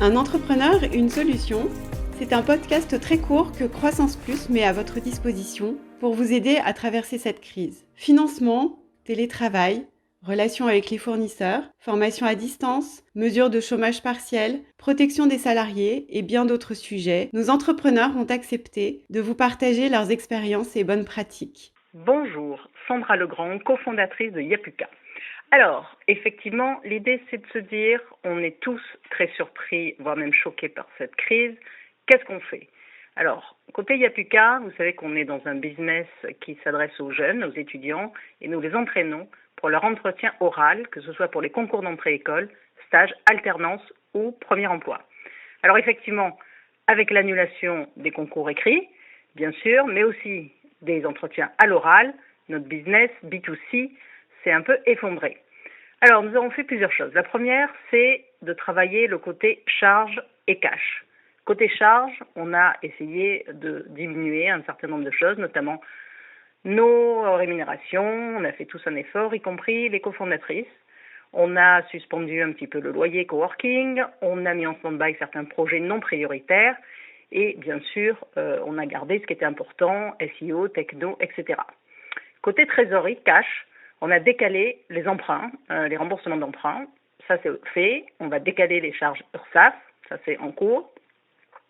Un entrepreneur, une solution, c'est un podcast très court que Croissance Plus met à votre disposition pour vous aider à traverser cette crise. Financement, télétravail, relations avec les fournisseurs, formation à distance, mesures de chômage partiel, protection des salariés et bien d'autres sujets, nos entrepreneurs ont accepté de vous partager leurs expériences et bonnes pratiques. Bonjour, Sandra Legrand, cofondatrice de Yapuka. Alors, effectivement, l'idée c'est de se dire, on est tous très surpris, voire même choqués par cette crise. Qu'est-ce qu'on fait? Alors, côté Yapuka, vous savez qu'on est dans un business qui s'adresse aux jeunes, aux étudiants, et nous les entraînons pour leur entretien oral, que ce soit pour les concours d'entrée école, stage, alternance ou premier emploi. Alors effectivement, avec l'annulation des concours écrits, bien sûr, mais aussi des entretiens à l'oral, notre business B2C s'est un peu effondré. Alors, nous avons fait plusieurs choses. La première, c'est de travailler le côté charge et cash. Côté charge, on a essayé de diminuer un certain nombre de choses, notamment nos rémunérations. On a fait tous un effort, y compris les cofondatrices. On a suspendu un petit peu le loyer coworking. On a mis en stand-by certains projets non prioritaires. Et bien sûr, on a gardé ce qui était important, SEO, techno, etc. Côté trésorerie, cash, on a décalé les emprunts, les remboursements d'emprunts. Ça, c'est fait. On va décaler les charges URSSAF. Ça, c'est en cours.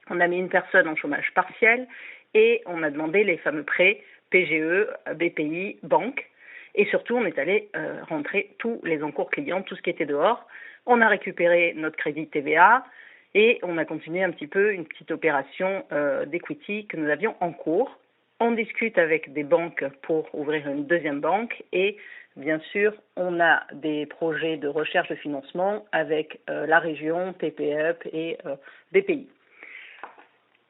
On a mis une personne en chômage partiel et on a demandé les fameux prêts PGE, BPI, banque. Et surtout, on est allé rentrer tous les encours clients, tout ce qui était dehors. On a récupéré notre crédit TVA et on a continué un petit peu une petite opération d'equity que nous avions en cours. On discute avec des banques pour ouvrir une deuxième banque et bien sûr, on a des projets de recherche de financement avec la région, TPUP et BPI.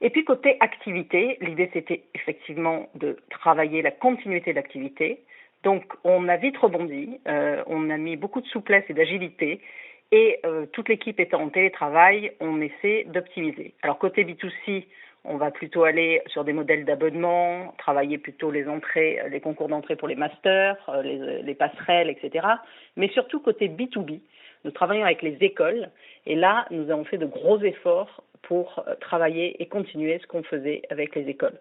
Et puis côté activité, l'idée c'était effectivement de travailler la continuité de l'activité. Donc on a vite rebondi, on a mis beaucoup de souplesse et d'agilité et toute l'équipe étant en télétravail, on essaie d'optimiser. Alors côté B2C, on va plutôt aller sur des modèles d'abonnement, travailler plutôt les entrées, les concours d'entrée pour les masters, les passerelles, etc. Mais surtout côté B2B, nous travaillons avec les écoles et là, nous avons fait de gros efforts pour travailler et continuer ce qu'on faisait avec les écoles,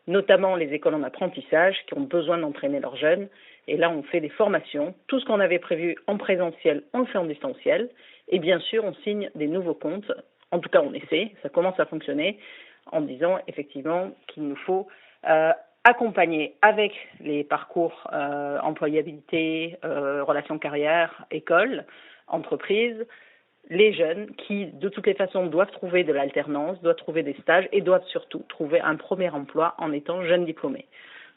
notamment les écoles en apprentissage qui ont besoin d'entraîner leurs jeunes. Et là, on fait des formations. Tout ce qu'on avait prévu en présentiel, on le fait en distanciel. Et bien sûr, on signe des nouveaux comptes. En tout cas, on essaie. Ça commence à fonctionner en disant effectivement qu'il nous faut accompagner avec les parcours employabilité, relations carrière, école, entreprise, les jeunes qui, de toutes les façons, doivent trouver de l'alternance, doivent trouver des stages et doivent surtout trouver un premier emploi en étant jeunes diplômés.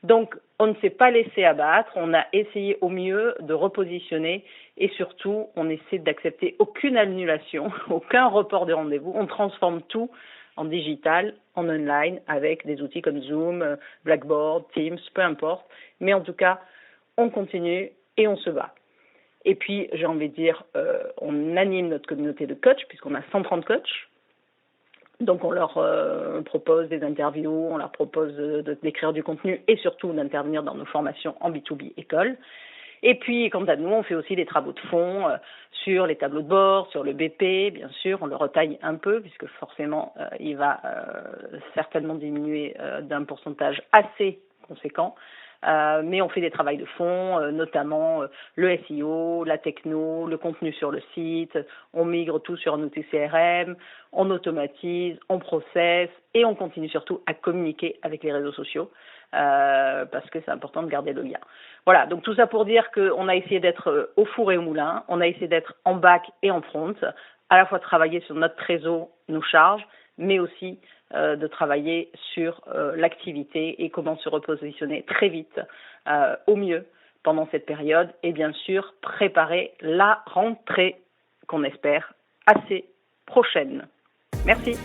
Donc, on ne s'est pas laissé abattre, on a essayé au mieux de repositionner et surtout, on essaie d'accepter aucune annulation, aucun report de rendez-vous. On transforme tout en digital, en online, avec des outils comme Zoom, Blackboard, Teams, peu importe. Mais en tout cas, on continue et on se bat. Et puis, j'ai envie de dire, on anime notre communauté de coachs, puisqu'on a 130 coachs. Donc, on leur propose des interviews, on leur propose d'écrire du contenu et surtout d'intervenir dans nos formations en B2B école. Et puis, quant à nous, on fait aussi des travaux de fond sur les tableaux de bord, sur le BP, bien sûr, on le retaille un peu, puisque forcément, il va certainement diminuer d'un pourcentage assez conséquent. Mais on fait des travaux de fond, notamment le SEO, la techno, le contenu sur le site, on migre tout sur un outil CRM, on automatise, on processe et on continue surtout à communiquer avec les réseaux sociaux parce que c'est important de garder le lien. Voilà, donc tout ça pour dire qu'on a essayé d'être au four et au moulin, on a essayé d'être en back et en front, à la fois travailler sur notre trésor, nos charges, mais aussi de travailler sur l'activité et comment se repositionner très vite au mieux pendant cette période et bien sûr préparer la rentrée qu'on espère assez prochaine. Merci.